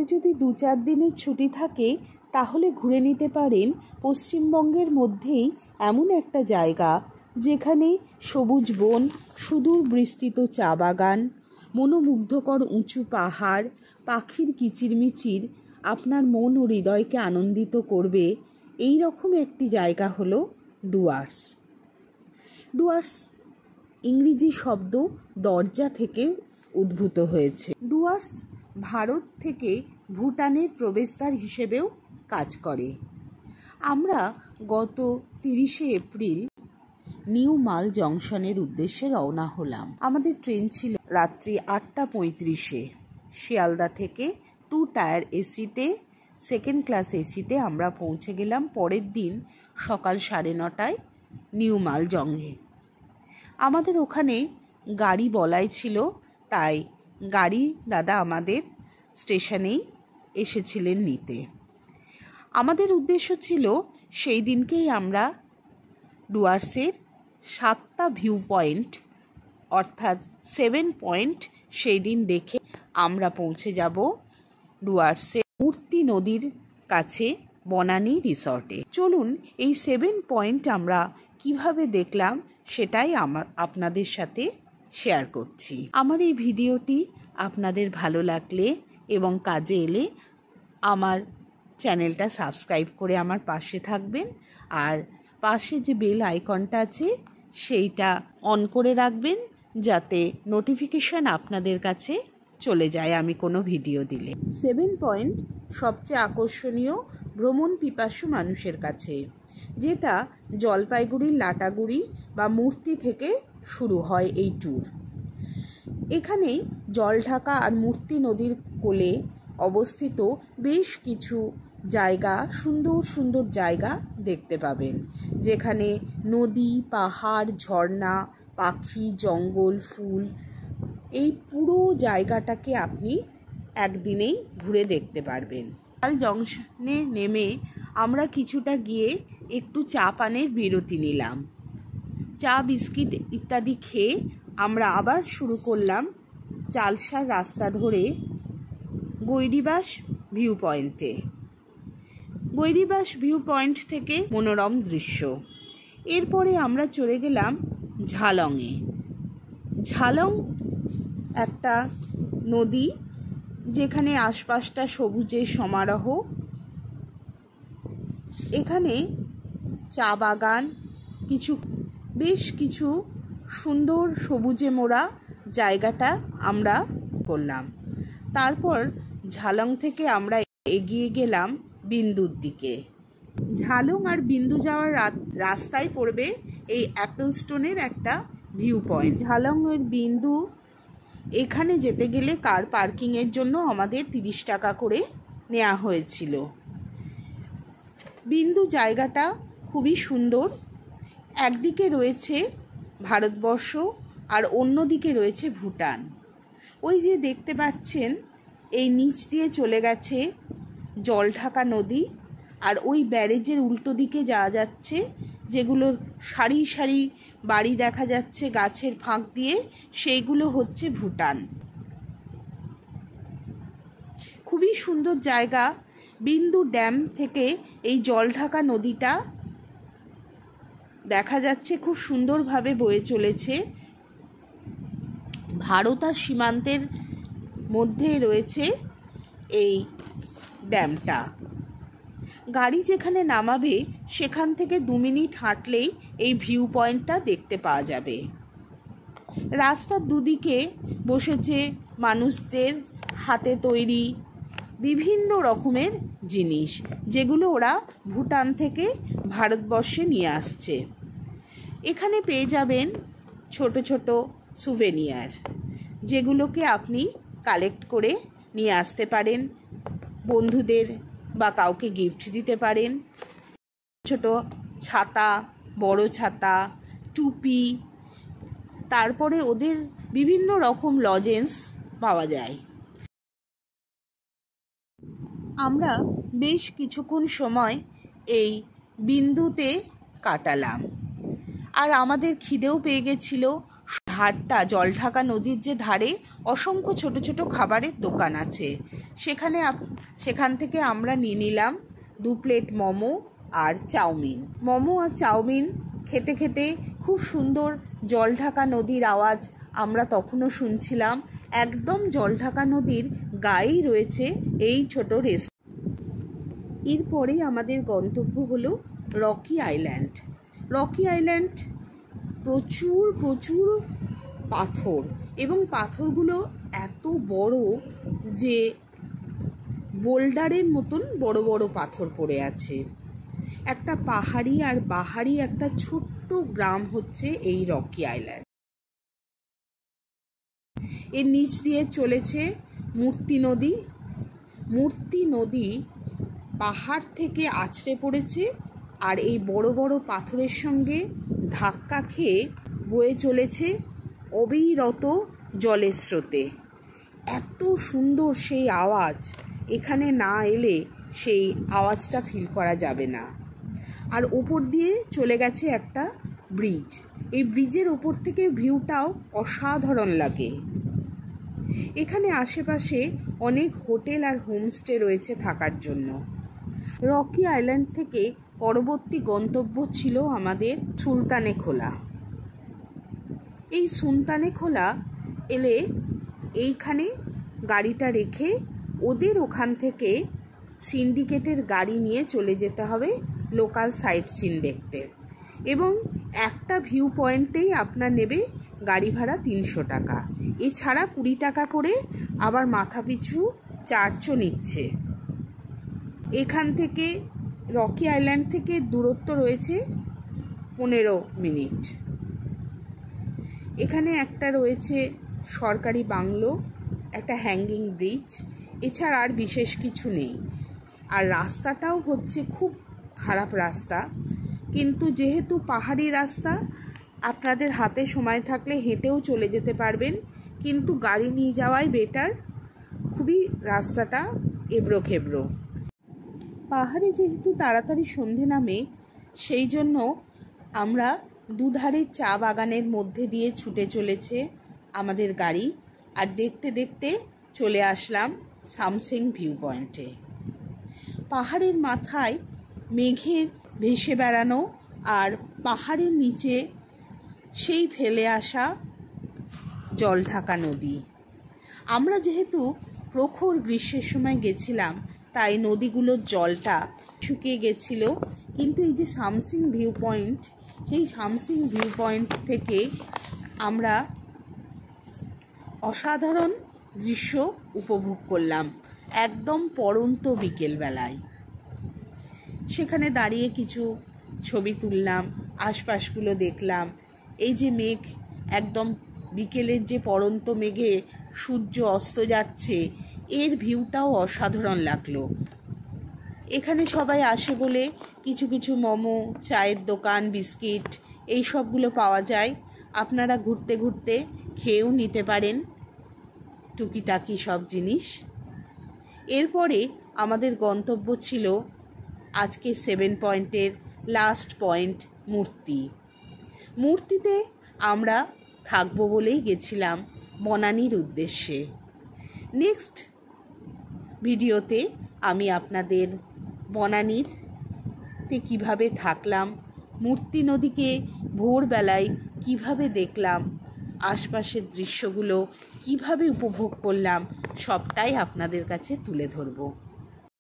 হাতে যদি 2-4 দিনের ছুটি থাকে তাহলে ঘুরে নিতে পারেন পশ্চিমবঙ্গের মধ্যেই এমন একটা জায়গা যেখানে সবুজ বন, সুদূর বিস্তৃত চা বাগান, মনোমুগ্ধকর উঁচু পাহাড়, পাখির কিচিরমিচির আপনার মন ও হৃদয়কে আনন্দিত করবে। এই রকম একটি জায়গা হলো ডুয়ার্স। ডুয়ার্স ইংরেজি শব্দ দরজা থেকে উদ্ভূত হয়েছে। ডুয়ার্স ভারত থেকে ভুটানের প্রবেশদ্বার হিসেবেও কাজ করে। আমরা গত 30শে এপ্রিল নিউ মাল জংশনের উদ্দেশ্যে রওনা হলাম। আমাদের ট্রেন ছিল রাত্রি 8:35-এ। শিয়ালদা থেকে 2 টায়ার এসিতে, সেকেন্ড ক্লাস এসিতে আমরা পৌঁছে গেলাম পরের দিন সকাল 9:30টায় নিউ মাল জংশনে। আমাদের ওখানে গাড়ি বলাই ছিল, তাই গাড়ি দাদা আমাদের স্টেশনেই এসেছিলেন নিতে। আমাদের উদ্দেশ্য ছিল সেই দিনকেই আমরা ডুয়ার্সের 7টা ভিউ পয়েন্ট অর্থাৎ 7 পয়েন্ট সেই দিন দেখে আমরা পৌঁছে যাব ডুয়ার্সের মূর্তি নদীর কাছে বনানী রিসর্টে। চলুন এই 7 পয়েন্ট আমরা কিভাবে দেখলাম সেটাই আপনাদের সাথে শেয়ার করছি। আমার এই ভিডিওটি আপনাদের ভালো লাগলে এবং কাজে এলে আমার চ্যানেলটা সাবস্ক্রাইব করে আমার পাশে থাকবেন, আর পাশে যে বেল আইকনটা আছে সেইটা অন করে রাখবেন যাতে নোটিফিকেশন আপনাদের কাছে চলে যায় আমি কোনো ভিডিও দিলে। 7 পয়েন্ট সবচেয়ে আকর্ষণীয় ভ্রমণ পিপাসু মানুষের কাছে, যেটা জলপাইগুড়ির লাটাগুড়ি বা মূর্তি থেকে শুরু হয় এই ট্যুর। এখানে জলঢাকা আর মূর্তি নদীর কোলে অবস্থিত বেশ কিছু জায়গা, সুন্দর সুন্দর জায়গা দেখতে পাবেন, যেখানে নদী, পাহাড়, ঝর্ণা, পাখি, জঙ্গল, ফুল, এই পুরো জায়গাটাকে আপনি একদিনেই ঘুরে দেখতে পারবেন। মাল জংশনে নেমে আমরা কিছুটা গিয়ে একটু চা পানের বিরতি নিলাম। চা, বিস্কিট ইত্যাদি খেয়ে আমরা আবার শুরু করলাম চালসার রাস্তা ধরে গৈরিবাস ভিউ পয়েন্টে। গৈরিবাস ভিউ পয়েন্ট থেকে মনোরম দৃশ্য। এরপরে আমরা চলে গেলাম ঝালংয়ে। ঝালং একটা নদী যেখানে আশপাশটা সবুজের সমারোহ। এখানে চা বাগান, বেশ কিছু সুন্দর সবুজে মোড়া জায়গাটা আমরা করলাম। তারপর ঝালং থেকে আমরা এগিয়ে গেলাম বিন্দুর দিকে। ঝালং আর বিন্দু যাওয়ার রাস্তায় পড়বে এই অ্যাপেল স্টোনের একটা ভিউ পয়েন্ট। ঝালং এর বিন্দু এখানে যেতে গেলে কার পার্কিংয়ের জন্য আমাদের 30 টাকা করে নেওয়া হয়েছিল। বিন্দু জায়গাটা খুবই সুন্দর। একদিকে রয়েছে ভারতবর্ষ আর অন্যদিকে রয়েছে ভুটান। ওই যে দেখতে পাচ্ছেন এই নিচ দিয়ে চলে গেছে জলঢাকা নদী, আর ওই ব্যারেজের উল্টো দিকে যাওয়া যাচ্ছে, যেগুলো সারি সারি বাড়ি দেখা যাচ্ছে গাছের ফাঁক দিয়ে, সেইগুলো হচ্ছে ভুটান। খুবই সুন্দর জায়গা। বিন্দু ড্যাম থেকে এই জলঢাকা নদীটা দেখা যাচ্ছে, খুব সুন্দরভাবে বয়ে চলেছে। ভারত আর সীমান্তের মধ্যে রয়েছে এই ড্যামটা। গাড়ি যেখানে নামাবে সেখান থেকে 2 মিনিট হাঁটলেই এই ভিউ পয়েন্টটা দেখতে পাওয়া যাবে। রাস্তার দুদিকে বসেছে মানুষদের হাতে তৈরি বিভিন্ন রকমের জিনিস, যেগুলো ওরা ভুটান থেকে ভারতবর্ষে নিয়ে আসছে। এখানে পেয়ে যাবেন ছোট ছোট সুভেনিয়ার, যেগুলোকে আপনি কালেক্ট করে নিয়ে আসতে পারেন, বন্ধুদের বা কাউকে গিফট দিতে পারেন। ছোট ছাতা, বড় ছাতা, টুপি, তারপরে ওদের বিভিন্ন রকম লজেন্স পাওয়া যায়। আমরা বেশ কিছুক্ষণ সময় এই বিন্দুতে কাটালাম, আর আমাদের খিদেও পেয়ে গেছিল। ধারটা, জলঢাকা নদীর যে ধারে অসংখ্য ছোট ছোট খাবারের দোকান আছে। সেখান থেকে আমরা নিয়ে নিলাম 2 প্লেট মোমো আর চাউমিন। মোমো আর চাউমিন খেতে খেতে খুব সুন্দর জলঢাকা নদীর আওয়াজ আমরা তখনও শুনছিলাম। একদম জলঢাকা নদীর গায়েই রয়েছে এই ছোট রেস্টুরেন্ট। এরপরেই আমাদের গন্তব্য হলো রকি আইল্যান্ড। রকি আইল্যান্ড প্রচুর প্রচুর পাথর, এবং পাথরগুলো এত বড় যে বোল্ডারের মতন বড় বড় পাথর পড়ে আছে। একটা পাহাড়ি আর বাহারি একটা ছোট্ট গ্রাম হচ্ছে এই রকি আইল্যান্ড। এর নিচ দিয়ে চলেছে মূর্তি নদী। মূর্তি নদী পাহাড় থেকে আছড়ে পড়েছে আর এই বড় বড় পাথরের সঙ্গে ধাক্কা খেয়ে বয়ে চলেছে অবিরত জলের স্রোতে। এত সুন্দর সেই আওয়াজ, এখানে না এলে সেই আওয়াজটা ফিল করা যাবে না। আর ওপর দিয়ে চলে গেছে একটা ব্রিজ। এই ব্রিজের ওপর থেকে ভিউটাও অসাধারণ লাগে। এখানে আশেপাশে অনেক হোটেল আর হোমস্টে রয়েছে থাকার জন্য। রকি আইল্যান্ড থেকে পরবর্তী গন্তব্য ছিল আমাদের সুলতানেখোলা। এই সুলতানেখোলা এলে এইখানে গাড়িটা রেখে ওদের ওখান থেকে সিন্ডিকেটের গাড়ি নিয়ে চলে যেতে হবে লোকাল সাইট সিন দেখতে, এবং একটা ভিউ পয়েন্টেই আপনার নেবে গাড়ি ভাড়া 300 টাকা। এছাড়া 20 টাকা করে আবার মাথা পিছু চার্জও নিচ্ছে। এখান থেকে রকি আইল্যান্ড থেকে দূরত্ব রয়েছে 15 মিনিট। এখানে একটা রয়েছে সরকারি বাংলো, একটা হ্যাঙ্গিং ব্রিজ, এছাড়া আর বিশেষ কিছু নেই। আর রাস্তাটাও হচ্ছে খুব খারাপ রাস্তা, কিন্তু যেহেতু পাহাড়ি রাস্তা আপনাদের হাতে সময় থাকলে হেঁটেও চলে যেতে পারবেন, কিন্তু গাড়ি নিয়ে যাওয়াই বেটার। খুবই রাস্তাটা এবড়ো খেবড়ো। পাহাড়ে যেহেতু তাড়াতাড়ি সন্ধে নামে, সেই জন্য আমরা দুধারে চা বাগানের মধ্যে দিয়ে ছুটে চলেছে আমাদের গাড়ি। আর দেখতে দেখতে চলে আসলাম সামসিং ভিউ পয়েন্টে। পাহাড়ের মাথায় মেঘের ভেসে বেড়ানো আর পাহাড়ের নিচে সেই ফেলে আসা জলঢাকা নদী। আমরা যেহেতু প্রখর গ্রীষ্মের সময় গেছিলাম, তাই নদীগুলোর জলটা শুকিয়ে গেছিল। কিন্তু এই যে সামসিং ভিউ পয়েন্ট, সেই সামসিং ভিউ পয়েন্ট থেকে আমরা অসাধারণ দৃশ্য উপভোগ করলাম একদম পড়ন্ত বিকেলবেলায়। সেখানে দাঁড়িয়ে কিছু ছবি তুললাম, আশপাশগুলো দেখলাম। এই যে মেঘ, একদম বিকেলের যে পড়ন্ত মেঘে সূর্য অস্ত যাচ্ছে, এর ভিউটাও অসাধারণ লাগলো। এখানে সবাই আসে বলে কিছু কিছু মোমো, চায়ের দোকান, বিস্কিট এই সবগুলো পাওয়া যায়। আপনারা ঘুরতে ঘুরতে খেয়েও নিতে পারেন টুকিটাকি সব জিনিস। এরপরে আমাদের গন্তব্য ছিল আজকে 7 পয়েন্টের লাস্ট পয়েন্ট মূর্তিতে আমরা থাকবো বলেই গেছিলাম বনানীর উদ্দেশ্যে। নেক্সট ভিডিওতে আমি আপনাদের বনানীতে কিভাবে থাকলাম, মূর্তি নদীকে ভোরবেলায় কিভাবে দেখলাম, আশপাশের দৃশ্যগুলো কিভাবে উপভোগ করলাম, সবটাই আপনাদের কাছে তুলে ধরব।